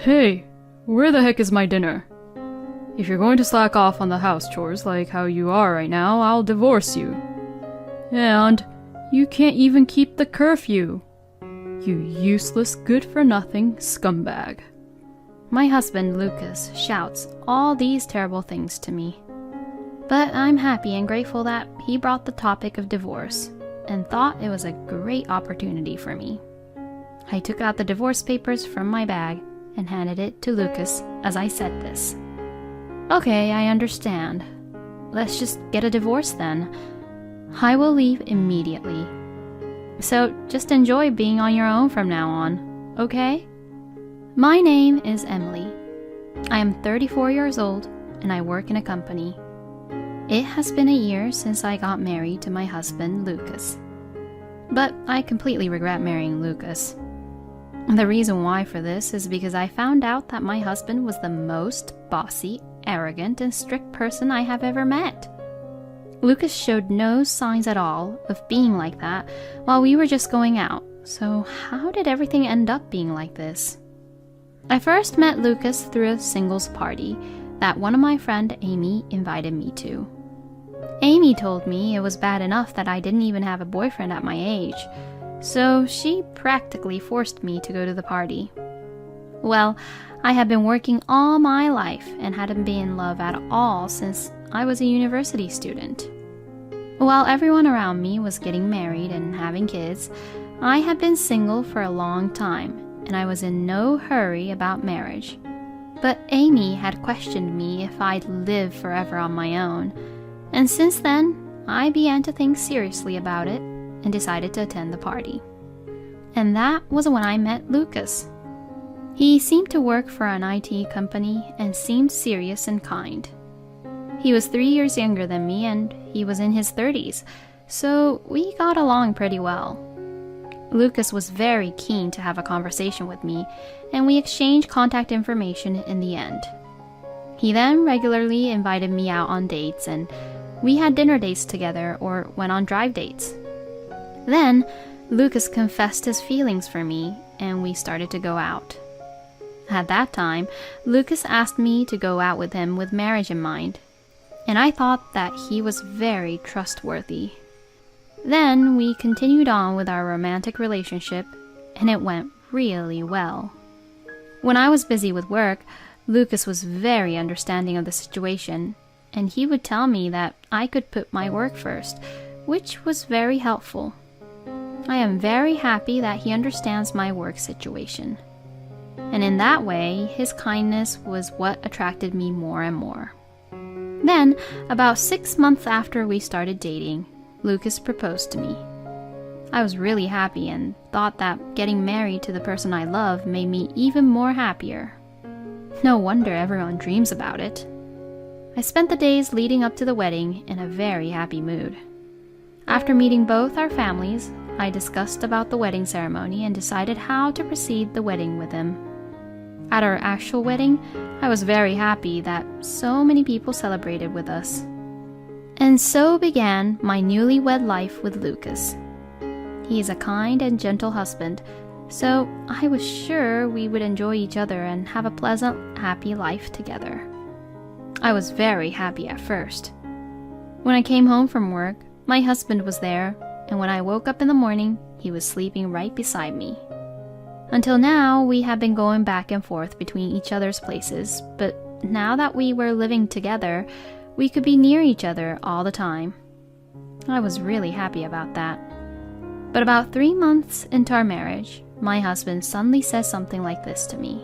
Hey, where the heck is my dinner? If you're going to slack off on the house chores like how you are right now, I'll divorce you. And you can't even keep the curfew. You useless, good-for-nothing scumbag. My husband, Lucas, shouts all these terrible things to me. But I'm happy and grateful that he brought the topic of divorce and thought it was a great opportunity for me. I took out the divorce papers from my bag and handed it to Lucas as I said this. Okay, I understand. Let's just get a divorce then. I will leave immediately. So just enjoy being on your own from now on, okay? My name is Emily. I am 34 years old and I work in a company. It has been a year since I got married to my husband, Lucas. But I completely regret marrying Lucas. The reason why for this is because I found out that my husband was the most bossy, arrogant, and strict person I have ever met. Lucas showed no signs at all of being like that while we were just going out, so how did everything end up being like this? I first met Lucas through a singles party that one of my friend Amy invited me to. Amy told me it was bad enough that I didn't even have a boyfriend at my age, so she practically forced me to go to the party. Well, I had been working all my life and hadn't been in love at all since I was a university student. While everyone around me was getting married and having kids, I had been single for a long time, and I was in no hurry about marriage. But Amy had questioned me if I'd live forever on my own, and since then, I began to think seriously about it and decided to attend the party. And that was when I met Lucas. He seemed to work for an IT company and seemed serious and kind. He was 3 years younger than me and he was in his 30s, so we got along pretty well. Lucas was very keen to have a conversation with me, and we exchanged contact information in the end. He then regularly invited me out on dates, and we had dinner dates together or went on drive dates. Then, Lucas confessed his feelings for me, and we started to go out. At that time, Lucas asked me to go out with him with marriage in mind, and I thought that he was very trustworthy. Then we continued on with our romantic relationship, and it went really well. When I was busy with work, Lucas was very understanding of the situation, and he would tell me that I could put my work first, which was very helpful. I am very happy that he understands my work situation. And in that way, his kindness was what attracted me more and more. Then, about 6 months after we started dating, Lucas proposed to me. I was really happy and thought that getting married to the person I love made me even more happier. No wonder everyone dreams about it. I spent the days leading up to the wedding in a very happy mood. After meeting both our families, I discussed about the wedding ceremony and decided how to proceed the wedding with him. At our actual wedding, I was very happy that so many people celebrated with us. And so began my newlywed life with Lucas. He is a kind and gentle husband, so I was sure we would enjoy each other and have a pleasant, happy life together. I was very happy at first. When I came home from work, my husband was there, and when I woke up in the morning, he was sleeping right beside me. Until now, we had been going back and forth between each other's places, but now that we were living together, we could be near each other all the time. I was really happy about that. But about 3 months into our marriage, my husband suddenly said something like this to me.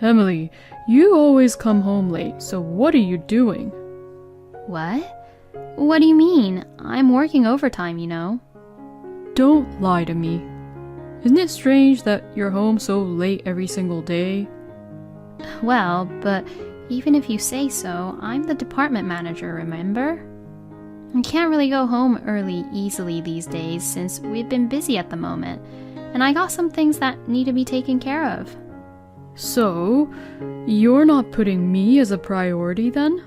Emily, you always come home late, so what are you doing? What? What do you mean? I'm working overtime, you know. Don't lie to me. Isn't it strange that you're home so late every single day? Well, but even if you say so, I'm the department manager, remember? I can't really go home early easily these days since we've been busy at the moment, and I got some things that need to be taken care of. So, you're not putting me as a priority then?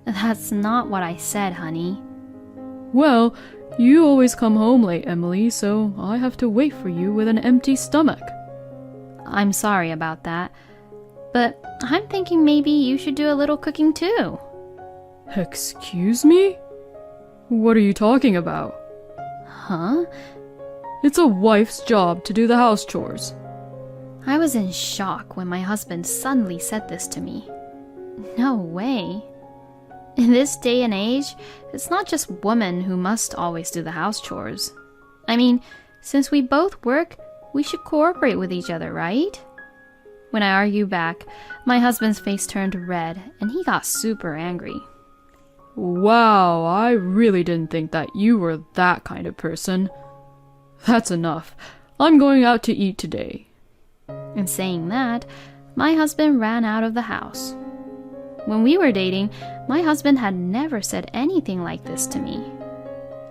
That's not what I said, honey. Well, you always come home late, Emily, so I have to wait for you with an empty stomach. I'm sorry about that. But I'm thinking maybe you should do a little cooking too. Excuse me? What are you talking about? Huh? It's a wife's job to do the house chores. I was in shock when my husband suddenly said this to me. No way. In this day and age, it's not just women who must always do the house chores. I mean, since we both work, we should cooperate with each other, right? When I argued back, my husband's face turned red and he got super angry. Wow, I really didn't think that you were that kind of person. That's enough. I'm going out to eat today. And saying that, my husband ran out of the house. When we were dating, my husband had never said anything like this to me.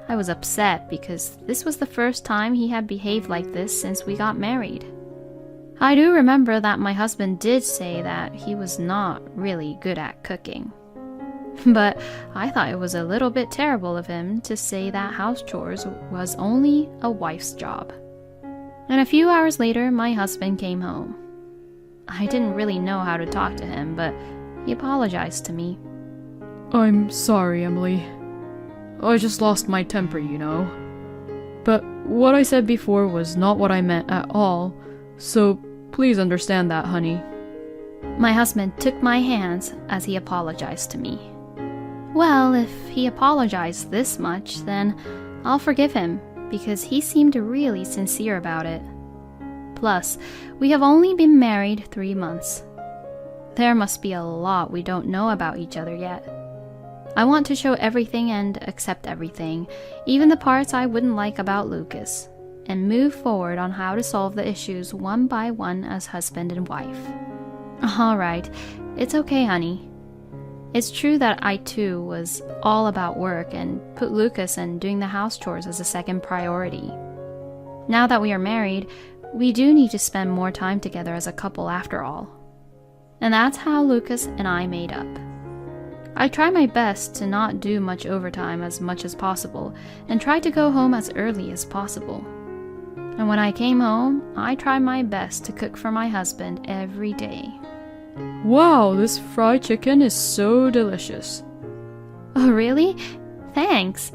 I was upset because this was the first time he had behaved like this since we got married. I do remember that my husband did say that he was not really good at cooking. But I thought it was a little bit terrible of him to say that house chores was only a wife's job. And a few hours later, my husband came home. I didn't really know how to talk to him, but he apologized to me. I'm sorry, Emily. I just lost my temper, you know. But what I said before was not what I meant at all, so please understand that, honey. My husband took my hands as he apologized to me. Well, if he apologized this much, then I'll forgive him, because he seemed really sincere about it. Plus, we have only been married 3 months. There must be a lot we don't know about each other yet. I want to show everything and accept everything, even the parts I wouldn't like about Lucas, and move forward on how to solve the issues one by one as husband and wife. Alright, it's okay, honey. It's true that I too was all about work and put Lucas and doing the house chores as a second priority. Now that we are married, we do need to spend more time together as a couple after all. And that's how Lucas and I made up. I try my best to not do much overtime as much as possible and try to go home as early as possible. And when I came home, I tried my best to cook for my husband every day. Wow, this fried chicken is so delicious. Oh, really? Thanks.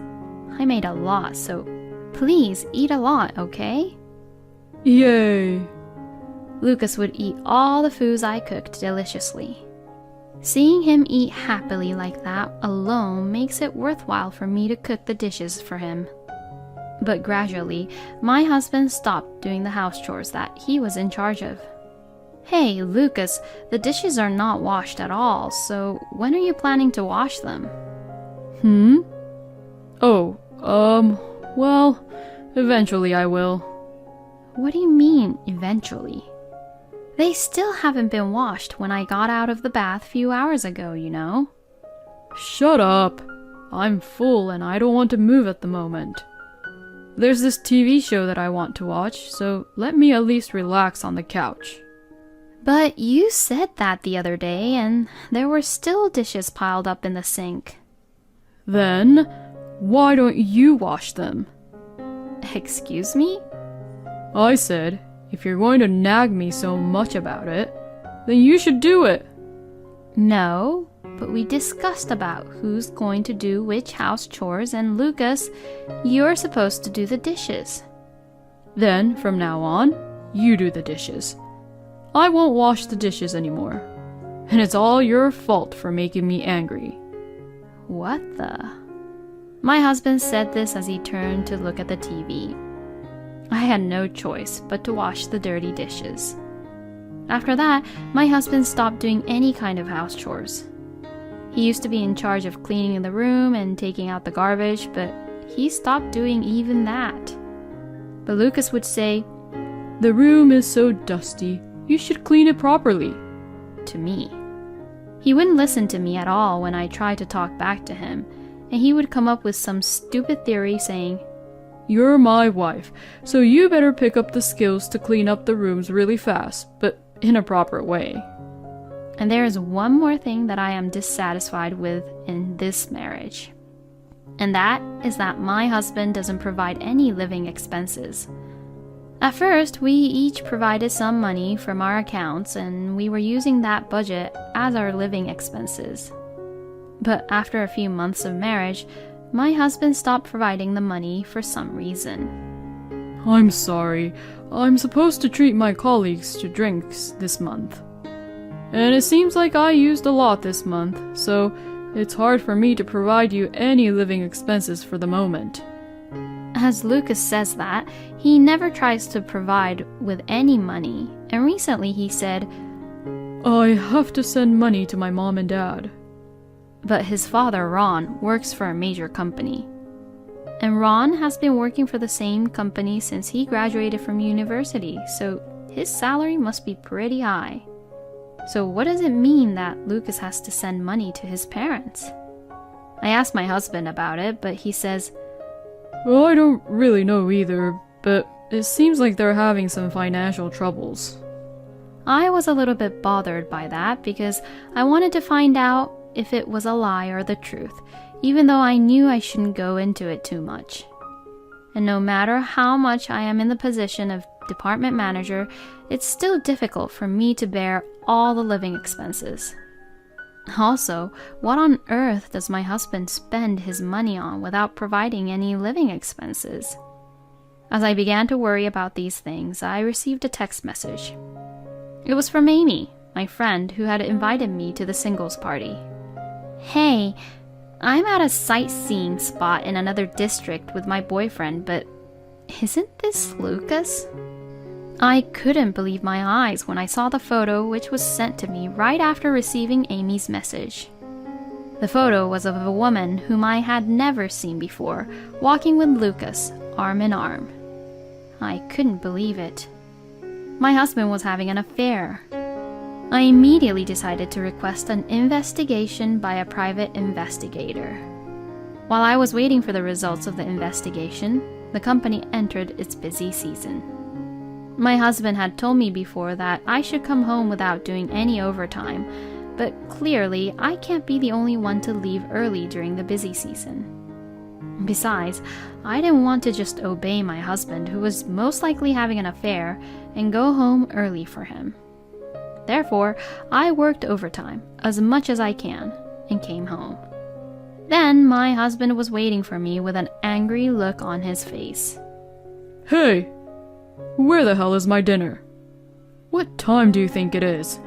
I made a lot, so please eat a lot, okay? Yay! Lucas would eat all the foods I cooked deliciously. Seeing him eat happily like that alone makes it worthwhile for me to cook the dishes for him. But gradually, my husband stopped doing the house chores that he was in charge of. Hey, Lucas, the dishes are not washed at all, so when are you planning to wash them? Well, eventually I will. What do you mean, eventually? They still haven't been washed when I got out of the bath a few hours ago, you know. Shut up. I'm full and I don't want to move at the moment. There's this TV show that I want to watch, so let me at least relax on the couch. But you said that the other day, and there were still dishes piled up in the sink. Then, why don't you wash them? Excuse me? I said, if you're going to nag me so much about it, then you should do it. No, but we discussed about who's going to do which house chores, and Lucas, you're supposed to do the dishes. Then, from now on, you do the dishes. I won't wash the dishes anymore. And it's all your fault for making me angry. What the? My husband said this as he turned to look at the TV. I had no choice but to wash the dirty dishes. After that, my husband stopped doing any kind of house chores. He used to be in charge of cleaning the room and taking out the garbage, but he stopped doing even that. But Lucas would say, "The room is so dusty. You should clean it properly," to me. He wouldn't listen to me at all when I tried to talk back to him, and he would come up with some stupid theory saying, "You're my wife, so you better pick up the skills to clean up the rooms really fast, but in a proper way." And there is one more thing that I am dissatisfied with in this marriage. And that is that my husband doesn't provide any living expenses. At first, we each provided some money from our accounts, and we were using that budget as our living expenses. But after a few months of marriage, my husband stopped providing the money for some reason. I'm sorry. I'm supposed to treat my colleagues to drinks this month. And it seems like I used a lot this month, so it's hard for me to provide you any living expenses for the moment. As Lucas says that, he never tries to provide with any money, and recently he said, I have to send money to my mom and dad. But his father, Ron, works for a major company. And Ron has been working for the same company since he graduated from university, so his salary must be pretty high. So what does it mean that Lucas has to send money to his parents? I asked my husband about it, but he says, Well, I don't really know either, but it seems like they're having some financial troubles. I was a little bit bothered by that because I wanted to find out if it was a lie or the truth, even though I knew I shouldn't go into it too much. And no matter how much I am in the position of department manager, it's still difficult for me to bear all the living expenses. Also, what on earth does my husband spend his money on without providing any living expenses? As I began to worry about these things, I received a text message. It was from Amy, my friend who had invited me to the singles party. Hey, I'm at a sightseeing spot in another district with my boyfriend, but isn't this Lucas? I couldn't believe my eyes when I saw the photo, which was sent to me right after receiving Amy's message. The photo was of a woman whom I had never seen before, walking with Lucas, arm in arm. I couldn't believe it. My husband was having an affair. I immediately decided to request an investigation by a private investigator. While I was waiting for the results of the investigation, the company entered its busy season. My husband had told me before that I should come home without doing any overtime, but clearly I can't be the only one to leave early during the busy season. Besides, I didn't want to just obey my husband, who was most likely having an affair, and go home early for him. Therefore, I worked overtime as much as I can and came home. Then my husband was waiting for me with an angry look on his face. Hey! Where the hell is my dinner? What time do you think it is?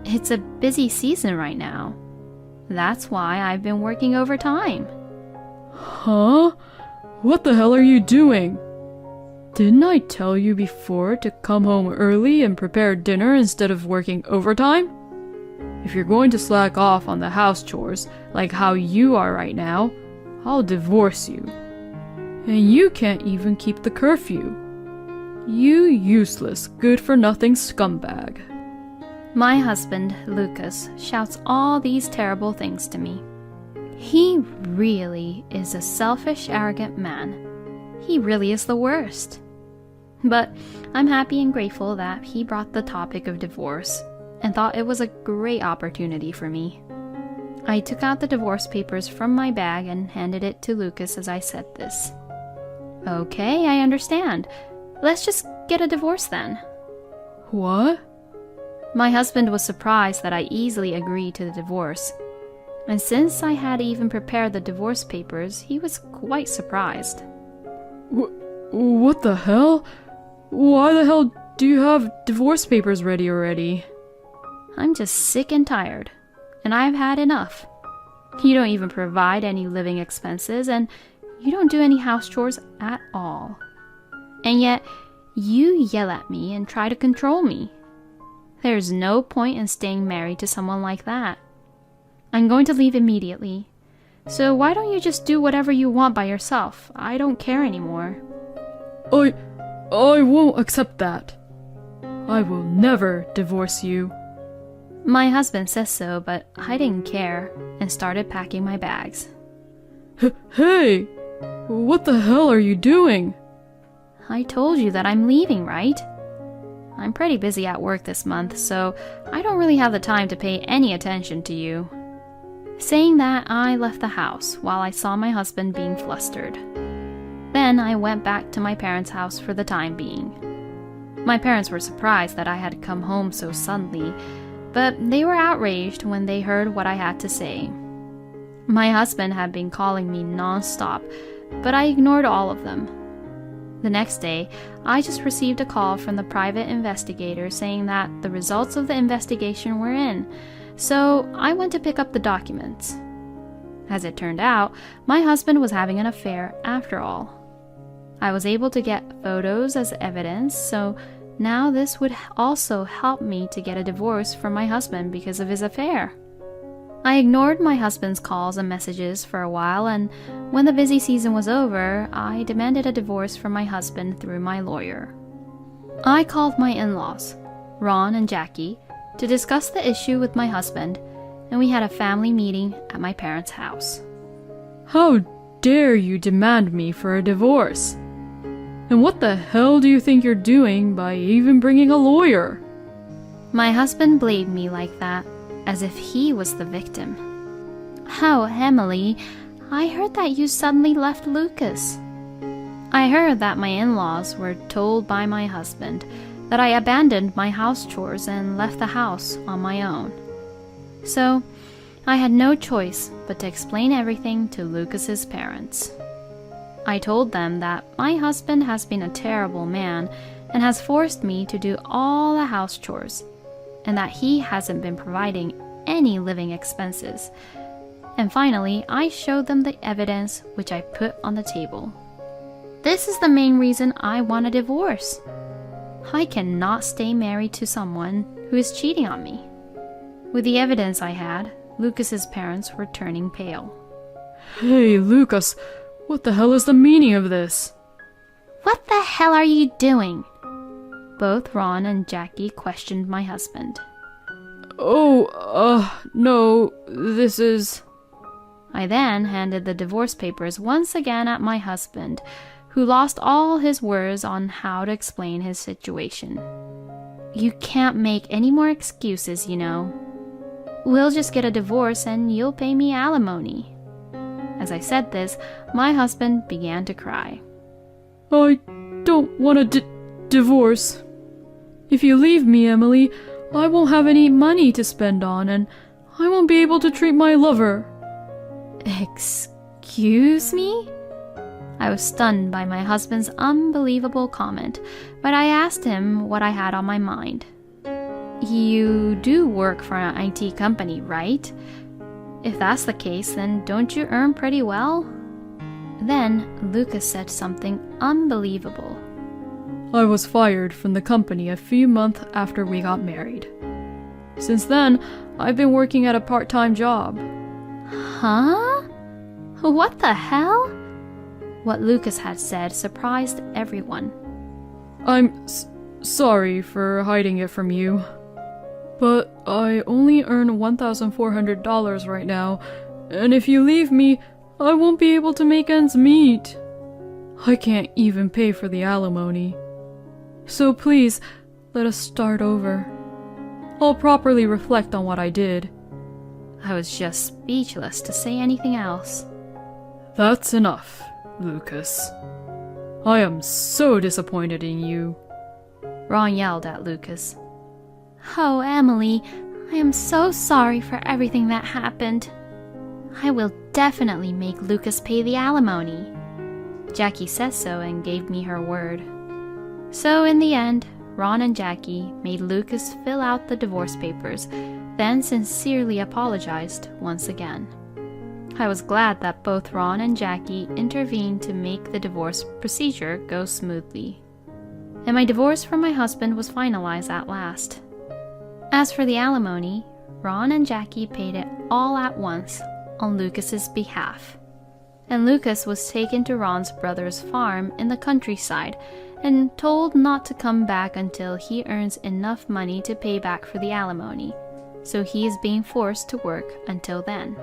It's a busy season right now. That's why I've been working overtime. Huh? What the hell are you doing? Didn't I tell you before to come home early and prepare dinner instead of working overtime? If you're going to slack off on the house chores, like how you are right now, I'll divorce you. And you can't even keep the curfew. You useless, good-for-nothing scumbag. My husband, Lucas, shouts all these terrible things to me. He really is a selfish, arrogant man. He really is the worst. But I'm happy and grateful that he brought the topic of divorce and thought it was a great opportunity for me. I took out the divorce papers from my bag and handed it to Lucas as I said this. Okay, I understand. Let's just get a divorce then. What? My husband was surprised that I easily agreed to the divorce. And since I had even prepared the divorce papers, he was quite surprised. What the hell? Why the hell do you have divorce papers ready already? I'm just sick and tired, and I've had enough. You don't even provide any living expenses, and you don't do any house chores at all. And yet, you yell at me and try to control me. There's no point in staying married to someone like that. I'm going to leave immediately. So why don't you just do whatever you want by yourself? I don't care anymore. I won't accept that. I will never divorce you. My husband says so, but I didn't care and started packing my bags. Hey! What the hell are you doing? I told you that I'm leaving, right? I'm pretty busy at work this month, so I don't really have the time to pay any attention to you. Saying that, I left the house while I saw my husband being flustered. Then I went back to my parents' house for the time being. My parents were surprised that I had come home so suddenly, but they were outraged when they heard what I had to say. My husband had been calling me non-stop, but I ignored all of them. The next day, I just received a call from the private investigator saying that the results of the investigation were in, so I went to pick up the documents. As it turned out, my husband was having an affair after all. I was able to get photos as evidence, so now this would also help me to get a divorce from my husband because of his affair. I ignored my husband's calls and messages for a while, and when the busy season was over, I demanded a divorce from my husband through my lawyer. I called my in-laws, Ron and Jackie, to discuss the issue with my husband, and we had a family meeting at my parents' house. How dare you demand me for a divorce? And what the hell do you think you're doing by even bringing a lawyer? My husband blamed me like that, as if he was the victim. "Oh, Emily, I heard that you suddenly left Lucas." I heard that my in-laws were told by my husband that I abandoned my house chores and left the house on my own. So, I had no choice but to explain everything to Lucas's parents. I told them that my husband has been a terrible man and has forced me to do all the house chores, and that he hasn't been providing any living expenses. And finally, I showed them the evidence which I put on the table. This is the main reason I want a divorce. I cannot stay married to someone who is cheating on me. With the evidence I had, Lucas's parents were turning pale. Hey, Lucas, what the hell is the meaning of this? What the hell are you doing? Both Ron and Jackie questioned my husband. No, this is... I then handed the divorce papers once again at my husband, who lost all his words on how to explain his situation. You can't make any more excuses, you know. We'll just get a divorce and you'll pay me alimony. As I said this, my husband began to cry. I don't want a divorce. If you leave me, Emily, I won't have any money to spend on, and I won't be able to treat my lover. Excuse me? I was stunned by my husband's unbelievable comment, but I asked him what I had on my mind. You do work for an IT company, right? If that's the case, then don't you earn pretty well? Then Lucas said something unbelievable. I was fired from the company a few months after we got married. Since then, I've been working at a part-time job. Huh? What the hell? What Lucas had said surprised everyone. I'm sorry for hiding it from you, but I only earn $1,400 right now, and if you leave me, I won't be able to make ends meet. I can't even pay for the alimony. So please, let us start over. I'll properly reflect on what I did. I was just speechless to say anything else. That's enough, Lucas. I am so disappointed in you. Ron yelled at Lucas. Oh, Emily, I am so sorry for everything that happened. I will definitely make Lucas pay the alimony. Jackie says so and gave me her word. So in the end, Ron and Jackie made Lucas fill out the divorce papers, then sincerely apologized once again. I was glad that both Ron and Jackie intervened to make the divorce procedure go smoothly. And my divorce from my husband was finalized at last. As for the alimony, Ron and Jackie paid it all at once on Lucas's behalf. And Lucas was taken to Ron's brother's farm in the countryside and told not to come back until he earns enough money to pay back for the alimony, so he is being forced to work until then.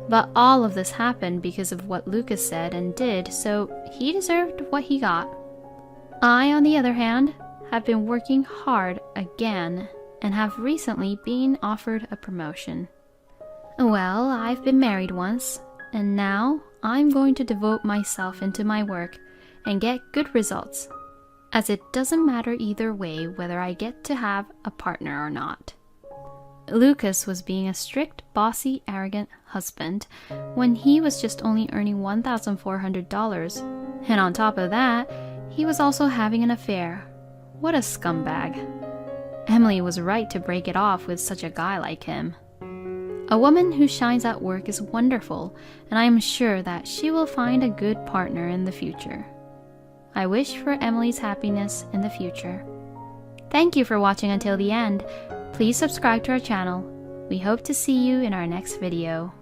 But all of this happened because of what Lucas said and did, so he deserved what he got. I, on the other hand, have been working hard again and have recently been offered a promotion. Well, I've been married once, and now I'm going to devote myself into my work and get good results, as it doesn't matter either way whether I get to have a partner or not. Lucas was being a strict, bossy, arrogant husband when he was just only earning $1,400, and on top of that, he was also having an affair. What a scumbag. Emily was right to break it off with such a guy like him. A woman who shines at work is wonderful, and I am sure that she will find a good partner in the future. I wish for Emily's happiness in the future. Thank you for watching until the end. Please subscribe to our channel. We hope to see you in our next video.